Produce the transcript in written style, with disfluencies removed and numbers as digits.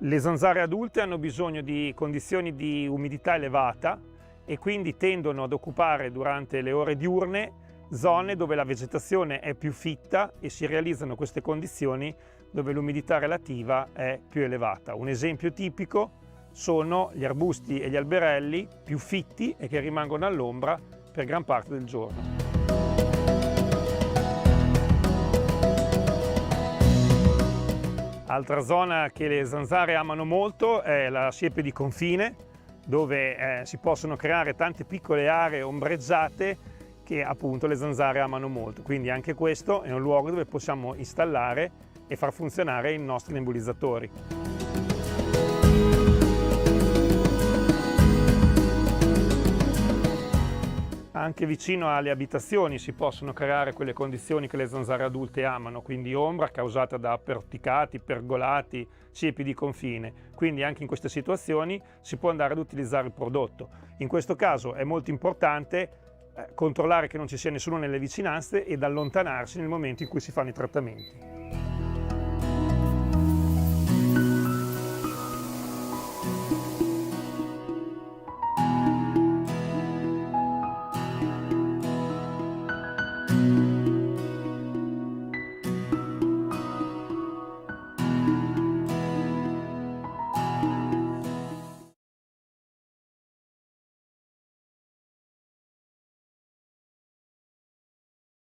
Le zanzare adulte hanno bisogno di condizioni di umidità elevata e quindi tendono ad occupare durante le ore diurne zone dove la vegetazione è più fitta e si realizzano queste condizioni dove l'umidità relativa è più elevata. Un esempio tipico sono gli arbusti e gli alberelli più fitti e che rimangono all'ombra per gran parte del giorno. Altra zona che le zanzare amano molto è la siepe di confine, dove si possono creare tante piccole aree ombreggiate che appunto le zanzare amano molto. Quindi anche questo è un luogo dove possiamo installare e far funzionare i nostri nebulizzatori. Anche vicino alle abitazioni si possono creare quelle condizioni che le zanzare adulte amano, quindi ombra causata da porticati, pergolati, siepi di confine. Quindi anche in queste situazioni si può andare ad utilizzare il prodotto. In questo caso è molto importante controllare che non ci sia nessuno nelle vicinanze ed allontanarsi nel momento in cui si fanno i trattamenti.